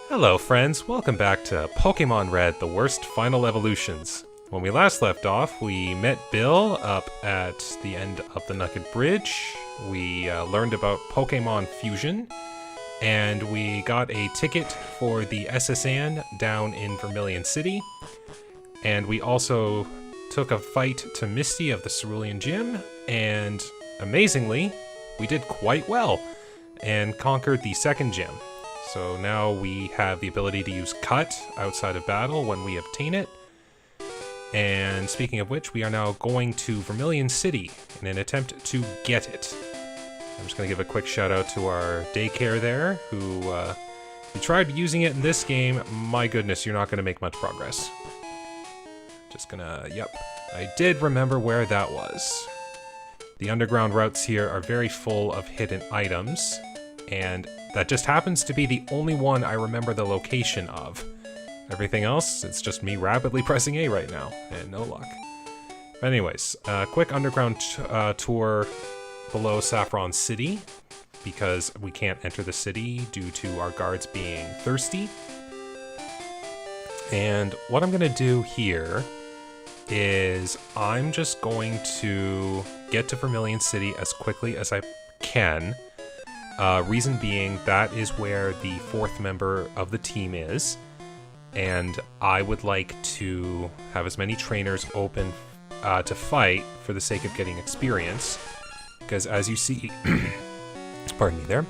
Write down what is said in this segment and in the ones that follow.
Hello friends, welcome back to Pokemon Red, the worst final evolutions. When we last left off, we met Bill up at the end of the Nugget Bridge. We learned about Pokemon Fusion, and we got a ticket for the SSN down in Vermilion City. And we also took a fight to Misty of the Cerulean Gym, and amazingly, we did quite well and conquered the second gym. So now we have the ability to use Cut outside of battle when we obtain it. And speaking of which, we are now going to Vermilion City in an attempt to get it. I'm just going to give a quick shout out to our daycare there, who, if you tried using it in this game, my goodness, you're not going to make much progress. Just gonna, yep. I did remember where that was. The underground routes here are very full of hidden items, and that just happens to be the only one I remember the location of. Everything else, it's just me rapidly pressing A right now, and no luck. But anyways, quick underground tour below Saffron City, because we can't enter the city due to our guards being thirsty. And what I'm gonna do here is I'm just going to get to Vermilion City as quickly as I can. Reason being, that is where the fourth member of the team is, and I would like to have as many trainers open to fight for the sake of getting experience, because as you see, pardon me there,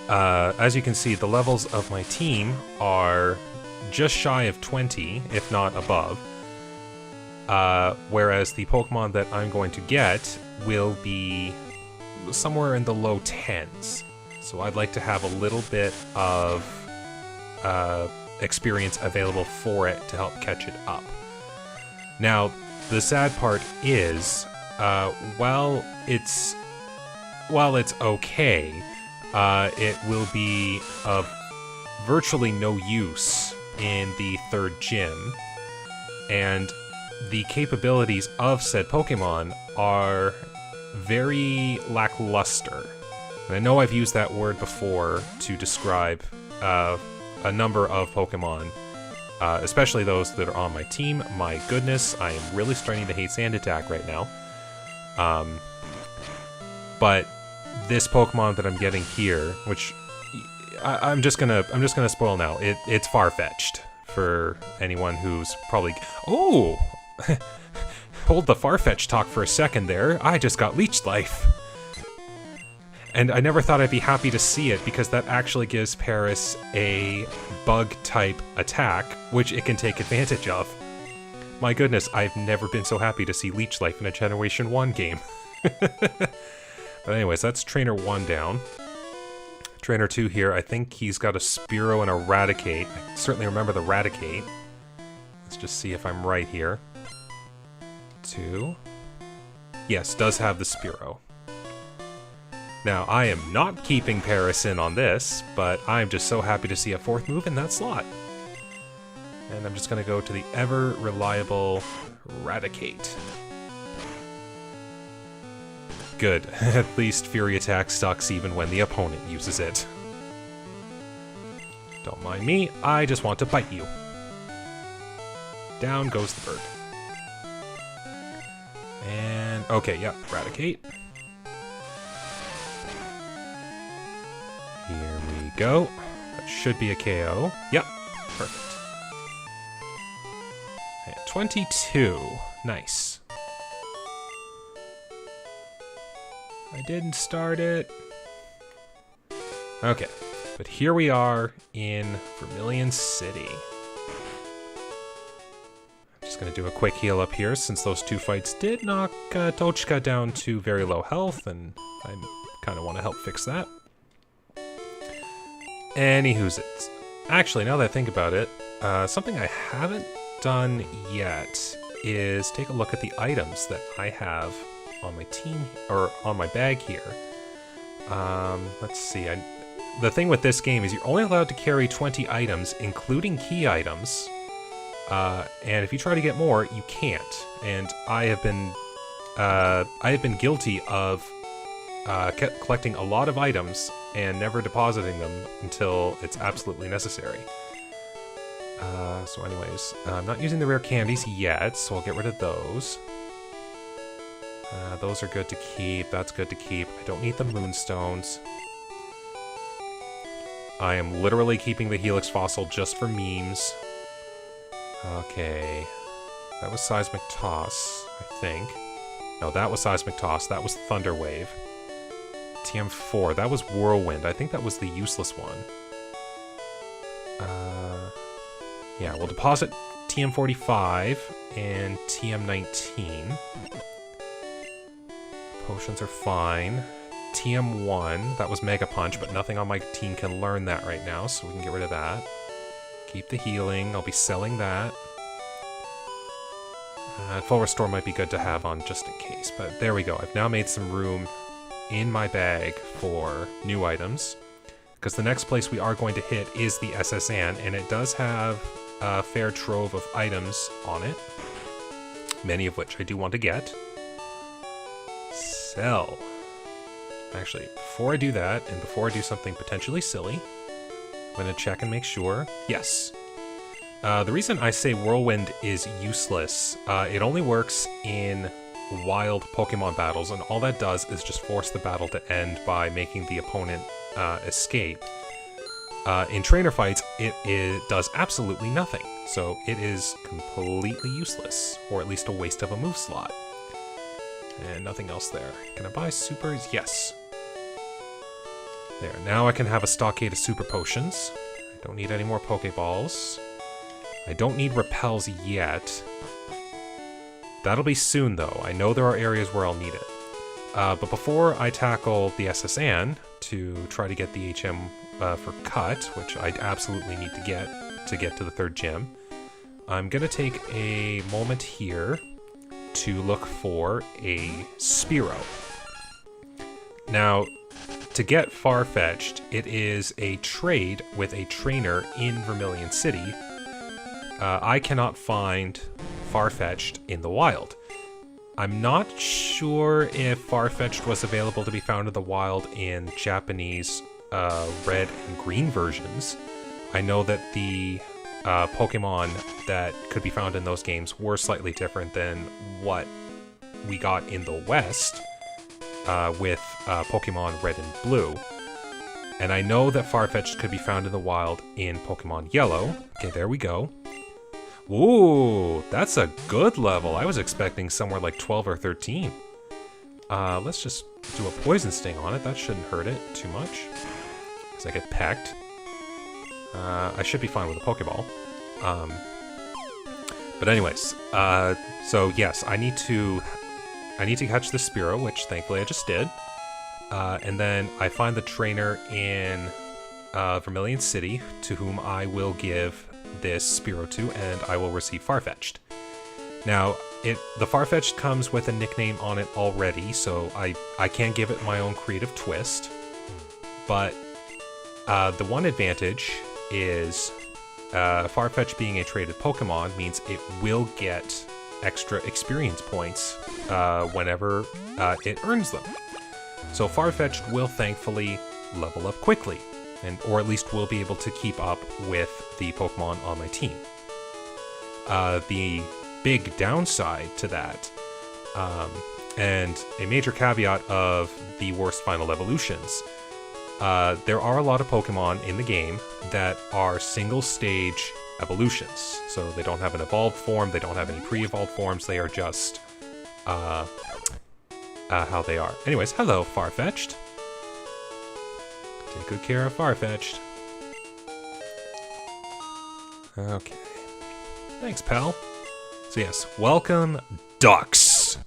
as you can see, the levels of my team are just shy of 20, if not above, whereas the Pokemon that I'm going to get will be somewhere in the low 10s. So I'd like to have a little bit of experience available for it to help catch it up. Now, the sad part is, while it's okay, it will be of virtually no use in the third gym, and the capabilities of said Pokemon are very lackluster. And I know I've used that word before to describe a number of Pokemon, especially those that are on my team. My goodness, I am really starting to hate Sand Attack right now. But this Pokemon that I'm getting here, which I'm just gonna spoil now. It's Farfetchd for anyone who's probably hold the Farfetchd talk for a second there. I just got Leech Life. And I never thought I'd be happy to see it, because that actually gives Paris a bug-type attack, which it can take advantage of. My goodness, I've never been so happy to see Leech Life in a Generation 1 game. But anyways, that's Trainer 1 down. Trainer 2 here, I think he's got a Spearow and a Raticate. I certainly remember the Raticate. Let's just see if I'm right here. 2. Yes, does have the Spearow. Now, I am not keeping Paris in on this, but I'm just so happy to see a fourth move in that slot. And I'm just going to go to the ever-reliable Raticate. Good. At least Fury Attack sucks even when the opponent uses it. Don't mind me, I just want to bite you. Down goes the bird. And, okay, yeah, Raticate. Here we go. That should be a KO. Yep, perfect. And 22. Nice. I didn't start it. Okay, but here we are in Vermilion City. I'm just going to do a quick heal up here, since those two fights did knock Tochka down to very low health, and I kind of want to help fix that. Anywho's it. Actually, now that I think about it, something I haven't done yet is take a look at the items that I have on my team, or on my bag here. Let's see. The thing with this game is you're only allowed to carry 20 items, including key items. And if you try to get more, you can't. And I have been guilty of collecting a lot of items and never depositing them until it's absolutely necessary. So anyways, I'm not using the rare candies yet, so I'll get rid of those. Those are good to keep. That's good to keep. I don't need the moonstones. I am literally keeping the Helix Fossil just for memes. Okay. That was Seismic Toss, I think. No, that was Seismic Toss. That was Thunder Wave. TM4. That was Whirlwind. I think that was the useless one. Yeah, we'll deposit TM45 and TM19. Potions are fine. TM1, that was Mega Punch, but nothing on my team can learn that right now, so we can get rid of that. Keep the healing. I'll be selling that. Full Restore might be good to have on just in case, but there we go. I've now made some room in my bag for new items, because the next place we are going to hit is the SSN, and it does have a fair trove of items on it, many of which I do want to get. Sell. Actually, before I do that, and before I do something potentially silly, I'm going to check and make sure. Yes. The reason I say Whirlwind is useless, it only works in wild Pokemon battles, and all that does is just force the battle to end by making the opponent escape. In trainer fights, it does absolutely nothing, so it is completely useless, or at least a waste of a move slot. And nothing else there. Can I buy supers? Yes. There, now I can have a stockade of super potions. I don't need any more Pokeballs. I don't need repels yet. That'll be soon, though. I know there are areas where I'll need it. But before I tackle the SSN to try to get the HM for Cut, which I absolutely need to get to the third gym, I'm going to take a moment here to look for a Spearow. Now, to get Farfetchd, it is a trade with a trainer in Vermilion City. I cannot find Farfetchd in the wild. I'm not sure if Farfetchd was available to be found in the wild in Japanese red and green versions. I know that the Pokemon that could be found in those games were slightly different than what we got in the West with Pokemon Red and Blue. And I know that Farfetchd could be found in the wild in Pokemon Yellow. Okay, there we go. Ooh, that's a good level. I was expecting somewhere like 12 or 13. Let's just do a Poison Sting on it. That shouldn't hurt it too much, because I get pecked. I should be fine with a Pokeball. But anyways, so yes, I need to catch the Spearow, which thankfully I just did. And then I find the trainer in Vermilion City, to whom I will give this Spearow to, and I will receive Farfetchd. Now, the Farfetchd comes with a nickname on it already, so I can give it my own creative twist. But the one advantage is Farfetchd being a traded Pokemon means it will get extra experience points whenever it earns them. So Farfetchd will thankfully level up quickly, or at least will be able to keep up with the Pokemon on my team. The big downside to that, and a major caveat of the worst final evolutions, there are a lot of Pokemon in the game that are single-stage evolutions. So they don't have an evolved form, they don't have any pre-evolved forms, they are just how they are. Anyways, hello, Farfetchd. Take good care of Farfetchd. Okay. Thanks, pal. So yes, welcome, Ducks.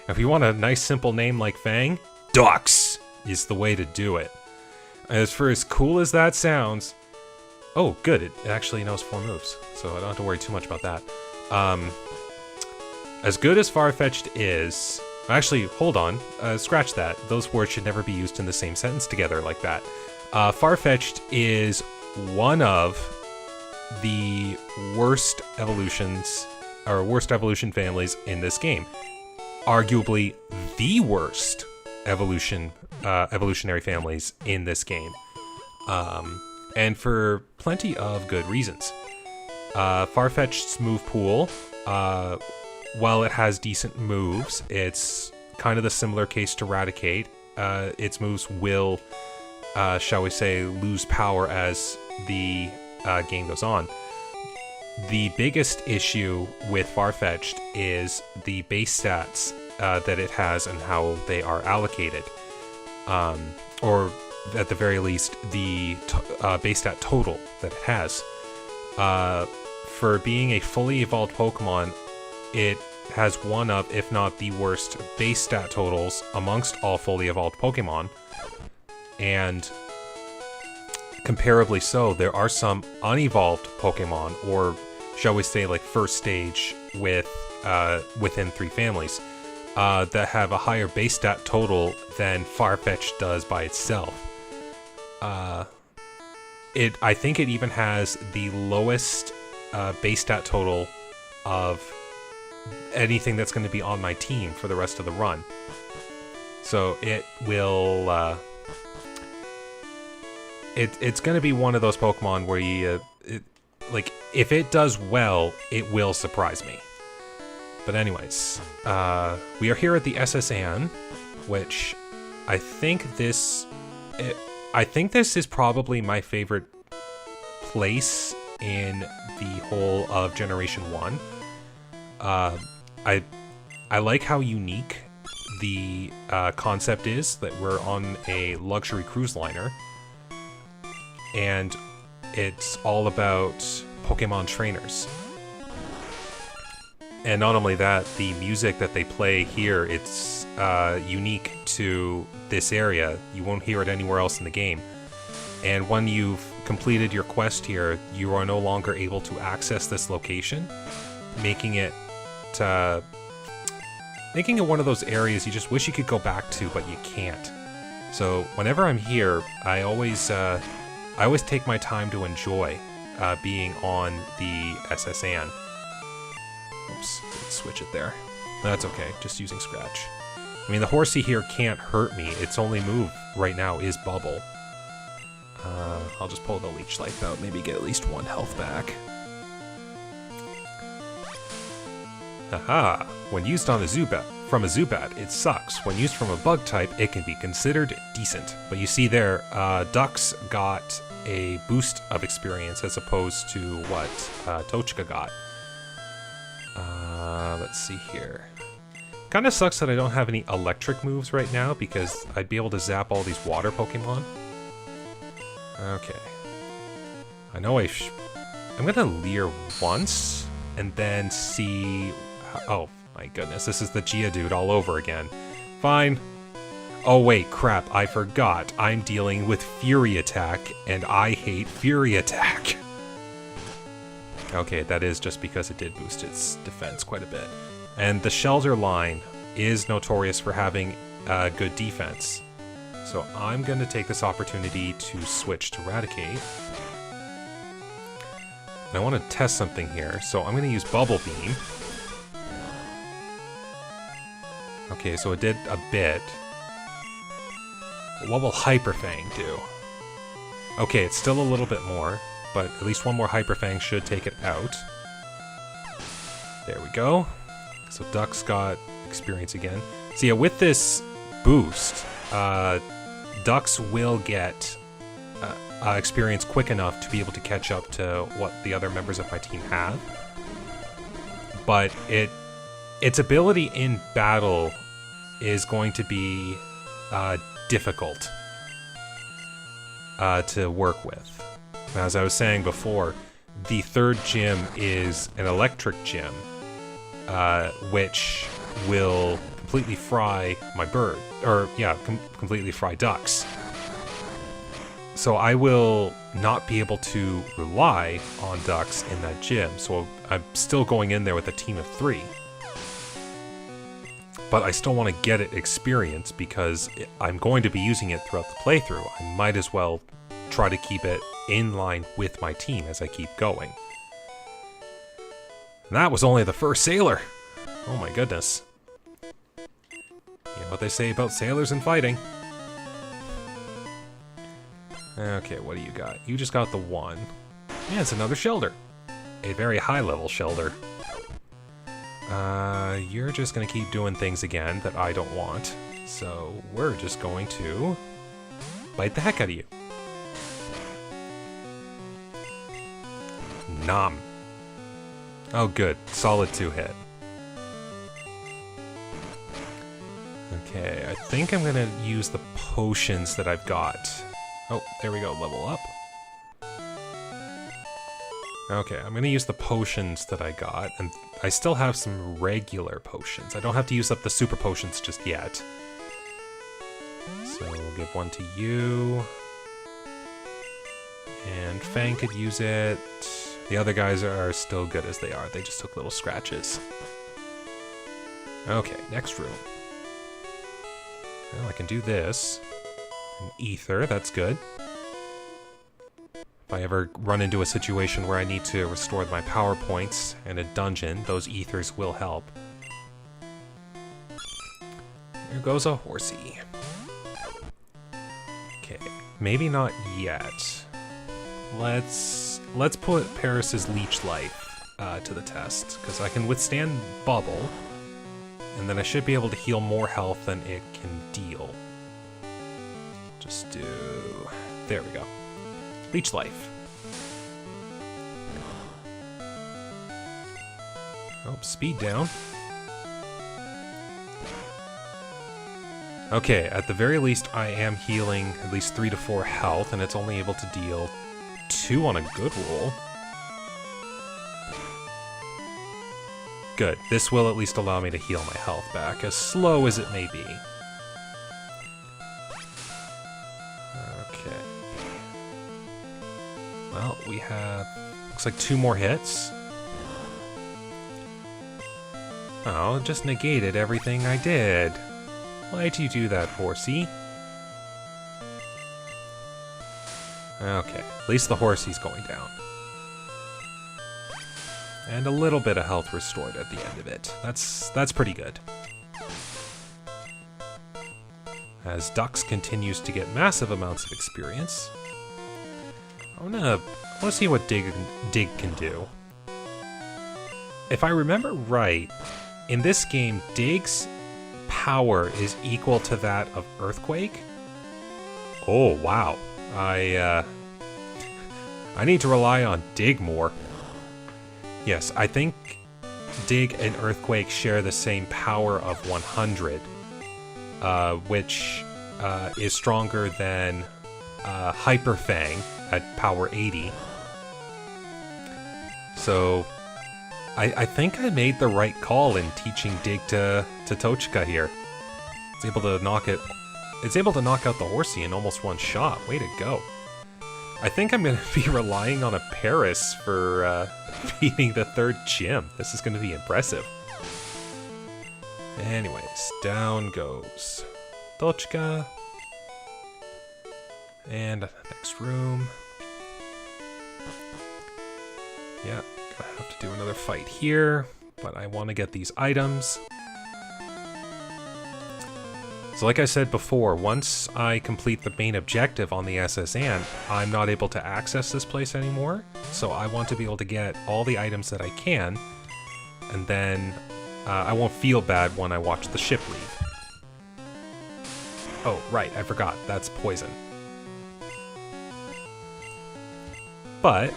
If you want a nice simple name like Fang, Ducks is the way to do it. As for as cool as that sounds, oh good, it actually knows 4 moves, so I don't have to worry too much about that. As good as Farfetchd is, actually, hold on, scratch that. Those words should never be used in the same sentence together like that. Farfetchd is one of the worst evolutions, or worst evolution families in this game. Arguably the worst evolutionary families in this game. And for plenty of good reasons. Farfetched's move pool, while it has decent moves, it's kind of the similar case to Raticate. Its moves will, shall we say, lose power as the game goes on. The biggest issue with Farfetchd is the base stats that it has and how they are allocated. Or at the very least, the base stat total that it has. For being a fully evolved Pokemon, it has one of, if not the worst, base stat totals amongst all fully evolved Pokemon. And comparably so, there are some unevolved Pokemon, or shall we say like first stage with within 3 families, that have a higher base stat total than Farfetchd does by itself. I think it even has the lowest base stat total of anything that's going to be on my team for the rest of the run. So it will... It's going to be one of those Pokemon where you... like, if it does well, it will surprise me. But anyways, we are here at the SS Anne, which I think this is probably my favorite place in the whole of Generation 1. I like how unique the concept is, that we're on a luxury cruise liner, and it's all about Pokemon trainers. And not only that, the music that they play here, it's unique to this area. You won't hear it anywhere else in the game. And when you've completed your quest here, you are no longer able to access this location, making it one of those areas you just wish you could go back to, but you can't. So whenever I'm here, I always take my time to enjoy being on the SS Anne. Oops, didn't switch it there. That's okay, just using Scratch. I mean, the Horsey here can't hurt me. Its only move right now is Bubble. I'll just pull the Leech Life out, maybe get at least 1 health back. Haha! When used on a Zubat, from a Zubat, it sucks. When used from a bug type, it can be considered decent. But you see there, Ducks got a boost of experience as opposed to what Tochka got. Let's see here. Kinda sucks that I don't have any electric moves right now, because I'd be able to zap all these water Pokemon. Okay. I know I'm gonna Leer once, and then see... Oh, my goodness, this is the Geodude all over again. Fine. Oh wait, crap, I forgot. I'm dealing with Fury Attack, and I hate Fury Attack. Okay, that is just because it did boost its defense quite a bit. And the Shelter line is notorious for having good defense. So I'm going to take this opportunity to switch to Raticate. And I want to test something here, so I'm going to use Bubble Beam. Okay, so it did a bit. What will Hyper Fang do? Okay, it's still a little bit more, but at least 1 more Hyper Fang should take it out. There we go. So Ducks got experience again. So yeah, with this boost, Ducks will get experience quick enough to be able to catch up to what the other members of my team have. But its ability in battle is going to be difficult to work with. As I was saying before, the 3rd gym is an electric gym, which will completely fry my bird, or yeah, completely fry Ducks. So I will not be able to rely on Ducks in that gym, so I'm still going in there with a team of 3. But I still want to get it experience because I'm going to be using it throughout the playthrough. I might as well try to keep it in line with my team as I keep going. And that was only the first sailor. Oh my goodness. You know what they say about sailors and fighting. Okay, what do you got? You just got the 1. Yeah, it's another Shelter. a very high-level Shelder. You're just gonna keep doing things again that I don't want. So we're just going to bite the heck out of you. Nom. Oh good, solid 2-hit. Okay, I think I'm gonna use the potions that I've got. Oh, there we go, level up. Okay, I'm gonna use the potions that I got, and I still have some regular potions. I don't have to use up the super potions just yet. So we'll give one to you. And Fang could use it. The other guys are still good as they are. They just took little scratches. Okay, next room. Well, I can do this. An ether, that's good. If I ever run into a situation where I need to restore my power points in a dungeon, those ethers will help. Here goes a Horsey. Okay, maybe not yet. Let's put Paris's Leech Life to the test, because I can withstand Bubble, and then I should be able to heal more health than it can deal. Just do... there we go. Leech Life. Oh, speed down. Okay, at the very least I am healing at least 3 to 4 health, and it's only able to deal 2 on a good roll. Good. This will at least allow me to heal my health back, as slow as it may be. Okay. Well, we have... looks like 2 more hits. Oh, it just negated everything I did. Why'd you do that, Horsey? Okay, at least the Horsey's going down. And a little bit of health restored at the end of it. That's pretty good. As Dux continues to get massive amounts of experience, I wanna see what Dig can do. If I remember right, in this game, Dig's power is equal to that of Earthquake. Oh wow, I need to rely on Dig more. Yes, I think Dig and Earthquake share the same power of 100, which is stronger than Hyper Fang at power 80. So I think I made the right call in teaching Dig to Tochka here. It's able to knock out the Horsey in almost one shot. Way to go. I think I'm going to be relying on a Paris for beating the 3rd gym. This is going to be impressive. Anyways, down goes Tochka. And next room. Yeah, gonna have to do another fight here, but I want to get these items. So like I said before, once I complete the main objective on the SS Ant, I'm not able to access this place anymore. So I want to be able to get all the items that I can, and then I won't feel bad when I watch the ship leave. Oh, right, I forgot. That's poison. But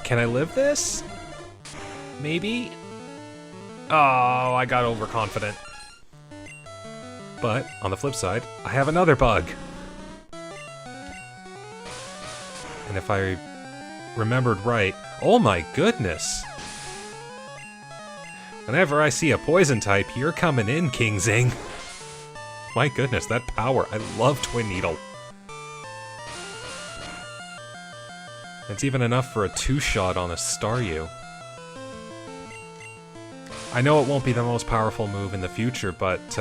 can I live this? Maybe? Oh, I got overconfident. But, on the flip side, I have another bug. And if I remembered right... oh my goodness! Whenever I see a poison type, you're coming in, King Zing. My goodness, that power. I love Twin Needle. It's even enough for a 2-shot on a Staryu. I know it won't be the most powerful move in the future, but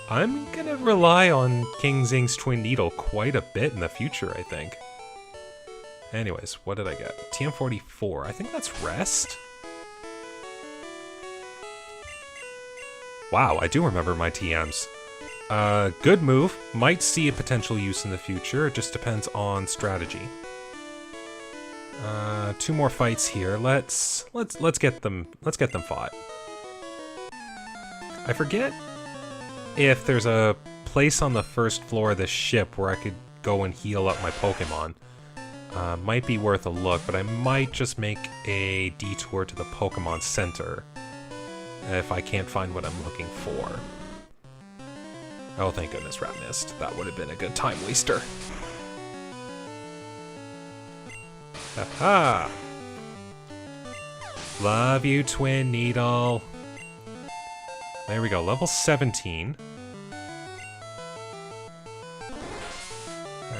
I'm gonna rely on King Zing's Twin Needle quite a bit in the future, I think. Anyways, what did I get? TM44. I think that's Rest? Wow, I do remember my TMs. Good move. Might see a potential use in the future. It just depends on strategy. 2 more fights here. Let's get them fought. I forget if there's a place on the first floor of the ship where I could go and heal up my Pokemon. Might be worth a look, but I might just make a detour to the Pokemon Center if I can't find what I'm looking for. Oh, thank goodness Rat missed. That would have been a good time waster. Haha! Love you, Twin Needle. There we go, level 17.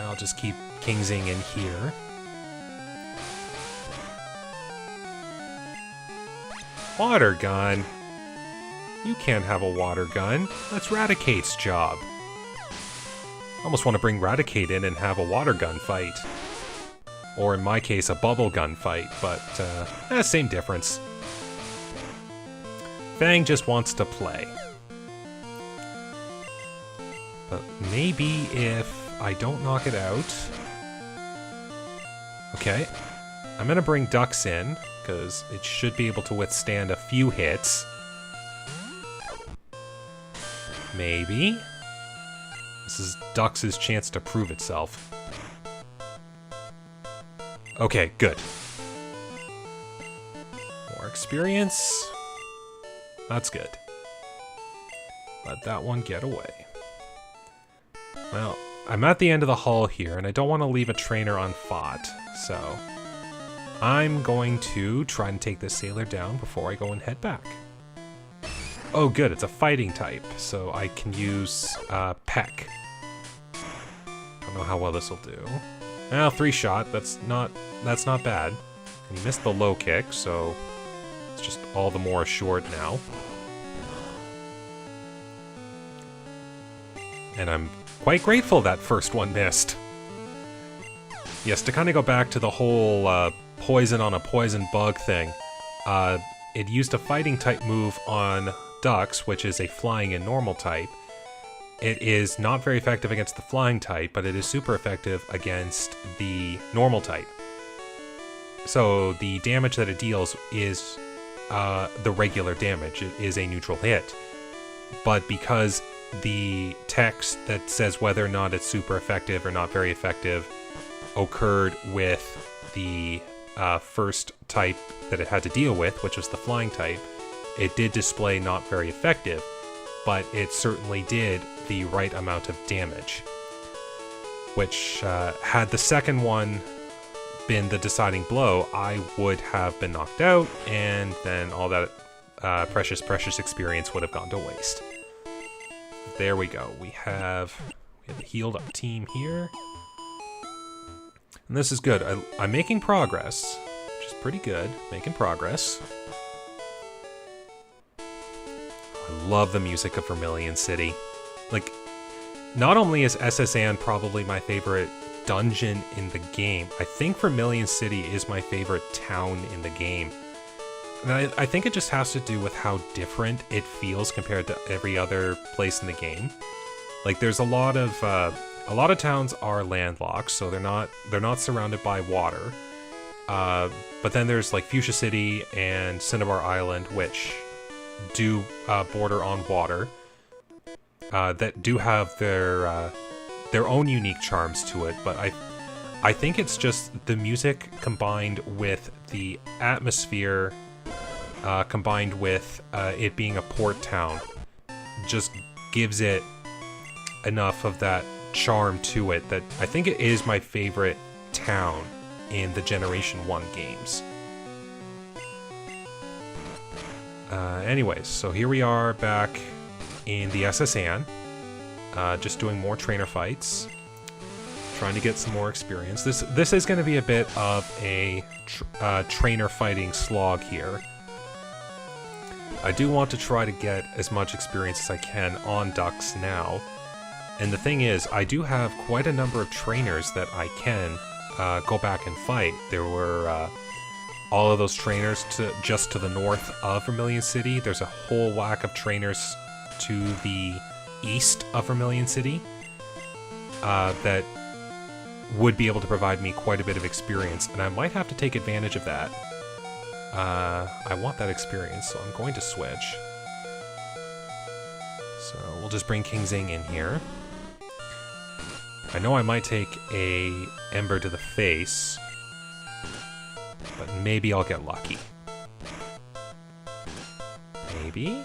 I'll just keep Kingsing in here. Water gun? You can't have a water gun. That's Raticate's job. Almost want to bring Raticate in and have a water gun fight. Or in my case, a bubble gun fight, but same difference. Fang just wants to play. But maybe if I don't knock it out... Okay, I'm gonna bring Ducks in, because it should be able to withstand a few hits. Maybe. This is Ducks' chance to prove itself. Okay, good. More experience. That's good. Let that one get away. Well, I'm at the end of the hall here, and I don't want to leave a trainer unfought, so I'm going to try and take this sailor down before I go and head back. Oh good, it's a fighting type, so I can use Peck. Don't know how well this will do. Well, 3-shot, that's not bad. And he missed the low kick, so it's just all the more assured now. And I'm quite grateful that first one missed. Yes, to kind of go back to the whole poison on a poison bug thing, it used a fighting type move on Ducks, which is a flying and normal type. It is not very effective against the flying type, but it is super effective against the normal type. So the damage that it deals is the regular damage. It is a neutral hit. But because the text that says whether or not it's super effective or not very effective occurred with the first type that it had to deal with, which was the flying type, it did display not very effective, but it certainly did the right amount of damage. Which, had the second one been the deciding blow, I would have been knocked out, and then all that precious experience would have gone to waste. There we go. We have a healed up team here. And this is good. I'm making progress, which is pretty good. Making progress. I love the music of Vermilion City. Like, not only is SSN probably my favorite dungeon in the game, I think Vermilion City is my favorite town in the game. And I think it just has to do with how different it feels compared to every other place in the game. Like, there's a lot of towns are landlocked, so they're not surrounded by water. But then there's like Fuchsia City and Cinnabar Island, which do border on water. That do have their own unique charms to it, but I think it's just the music combined with the atmosphere, combined with it being a port town, just gives it enough of that charm to it that I think it is my favorite town in the Generation 1 games. Anyways, so here we are back in the SSN, just doing more trainer fights, trying to get some more experience. This is going to be a bit of a trainer fighting slog here. I do want to try to get as much experience as I can on Ducks now. And the thing is, I do have quite a number of trainers that I can go back and fight. There were all of those trainers just to the north of Vermilion City. There's a whole whack of trainers to the east of Vermilion City that would be able to provide me quite a bit of experience, and I might have to take advantage of that. I want that experience, so I'm going to switch. So we'll just bring King Zing in here. I know I might take a Ember to the face, but maybe I'll get lucky. Maybe?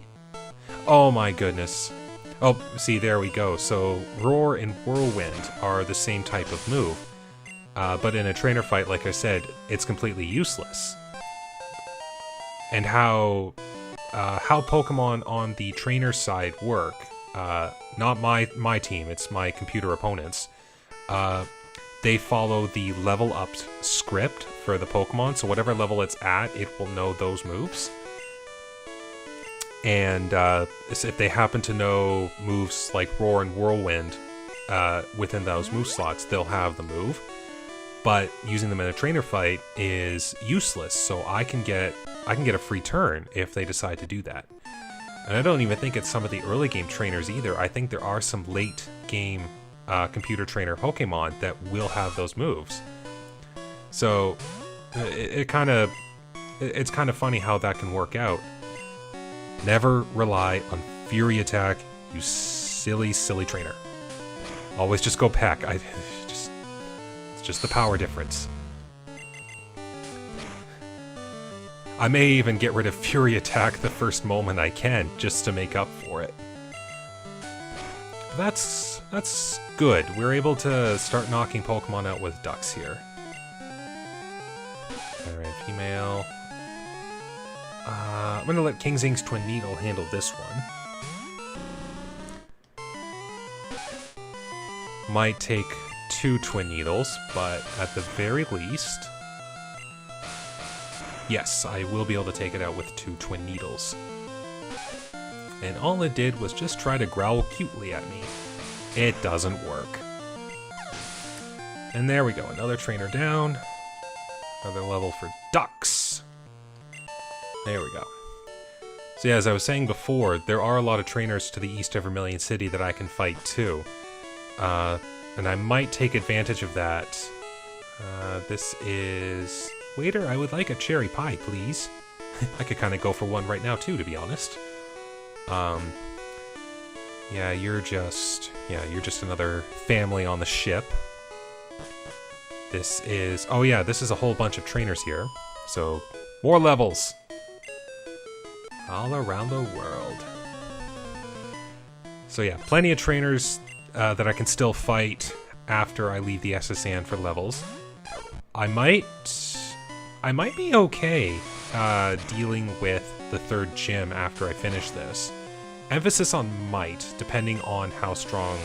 Oh my goodness. Oh, see, there we go. So Roar and Whirlwind are the same type of move, but in a trainer fight, like I said, it's completely useless. And how Pokemon on the trainer side work, not my team, it's my computer opponents, they follow the level up script for the Pokemon, so whatever level it's at, it will know those moves. And if they happen to know moves like Roar and Whirlwind within those move slots, they'll have the move. But using them in a trainer fight is useless, so I can get a free turn if they decide to do that. And I don't even think it's some of the early game trainers either. I think there are some late game computer trainer Pokemon that will have those moves. So it's kind of funny how that can work out. Never rely on Fury Attack, you silly trainer. Always just go Peck. It's just the power difference. I may even get rid of Fury Attack the first moment I can, just to make up for it. That's good. We're able to start knocking Pokemon out with ducks here. Alright, female. I'm gonna let King Zing's Twin Needle handle this one. Might take 2 Twin Needles, but at the very least... yes, I will be able to take it out with 2 Twin Needles. And all it did was just try to growl cutely at me. It doesn't work. And there we go, another trainer down. Another level for ducks. There we go. So yeah, as I was saying before, there are a lot of trainers to the east of Vermilion City that I can fight too. And I might take advantage of that. This is... waiter, I would like a cherry pie, please. I could kind of go for one right now too, to be honest. Yeah, you're just another family on the ship. This is... oh yeah, this is a whole bunch of trainers here. So, more levels! All around the world. So yeah, plenty of trainers that I can still fight after I leave the SSN for levels. I might be okay dealing with the 3rd gym after I finish this. Emphasis on might, depending on how strong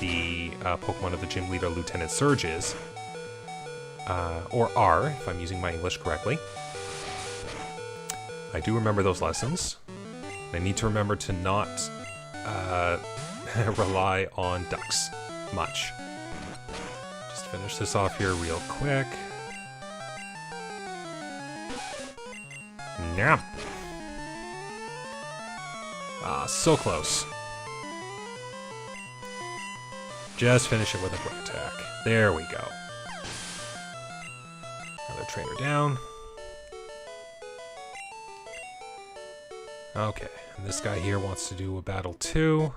the Pokemon of the gym leader Lieutenant Surge is. Or are, if I'm using my English correctly. I do remember those lessons. I need to remember to not rely on ducks much. Just finish this off here real quick. Nyam. Ah, so close. Just finish it with a quick attack. There we go. Another trainer down. Okay, and this guy here wants to do a battle too.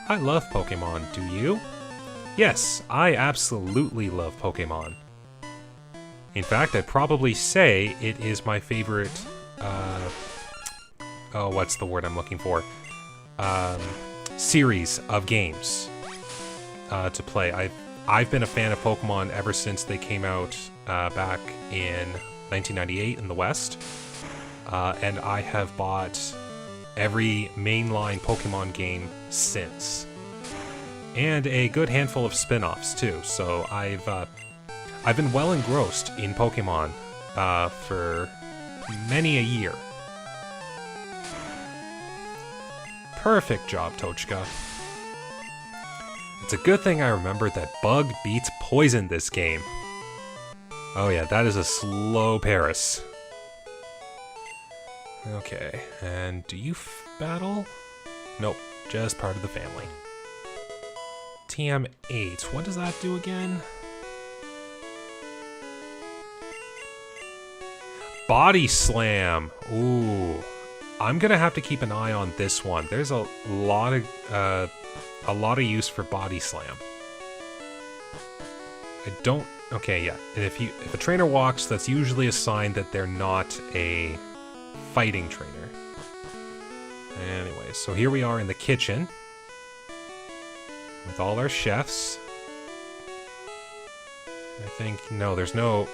I love Pokemon, do you? Yes, I absolutely love Pokemon. In fact, I'd probably say it is my favorite, oh, what's the word I'm looking for? Series of games to play. I've been a fan of Pokemon ever since they came out back in 1998 in the West. And I have bought every mainline Pokemon game since. And a good handful of spin-offs too, so I've been well engrossed in Pokemon for many a year. Perfect job, Tochka. It's a good thing I remembered that Bug beats Poison this game. Oh yeah, that is a slow Paris. Okay, and do you battle? Nope, just part of the family. TM8, what does that do again? Body Slam. Ooh. I'm gonna have to keep an eye on this one. There's a lot of use for Body Slam. I don't... Okay, yeah. And if a trainer walks, that's usually a sign that they're not a fighting trainer. Anyway, so here we are in the kitchen with all our chefs. I think... No, there's no...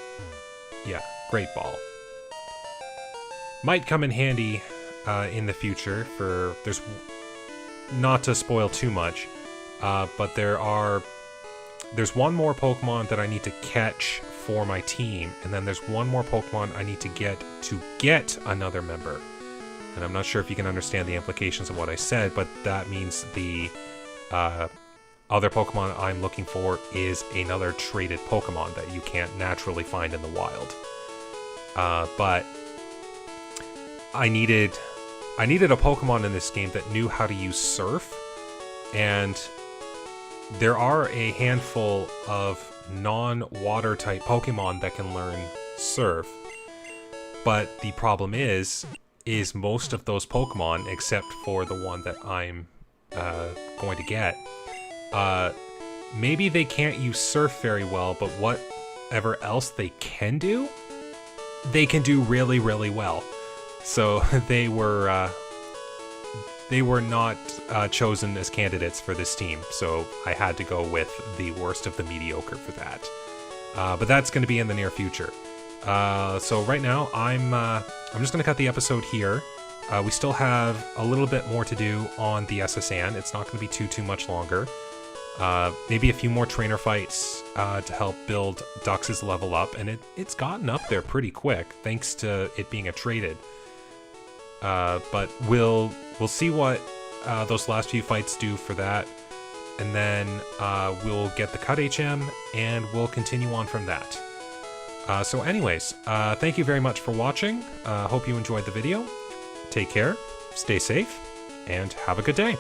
Yeah, Great Ball. Might come in handy in the future for... There's... Not to spoil too much, but there's one more Pokemon that I need to catch for my team, and then there's one more Pokemon I need to get another member. And I'm not sure if you can understand the implications of what I said, but that means the other Pokemon I'm looking for is another traded Pokemon that you can't naturally find in the wild. But I needed a Pokemon in this game that knew how to use Surf, and there are a handful of non-water type Pokemon that can learn Surf, but the problem is most of those Pokemon, except for the one that I'm going to get, maybe they can't use Surf very well, but whatever else they can do really, really well. So they were not chosen as candidates for this team, so I had to go with the worst of the mediocre for that. But that's going to be in the near future. So right now, I'm just going to cut the episode here. We still have a little bit more to do on the SSN. It's not going to be too much longer. Maybe a few more trainer fights to help build Dux's level up, and it's gotten up there pretty quick thanks to it being a traded. But we'll see what those last few fights do for that, and then we'll get the cut HM, and we'll continue on from that. So anyways, thank you very much for watching. Hope you enjoyed the video. Take care, stay safe, and have a good day.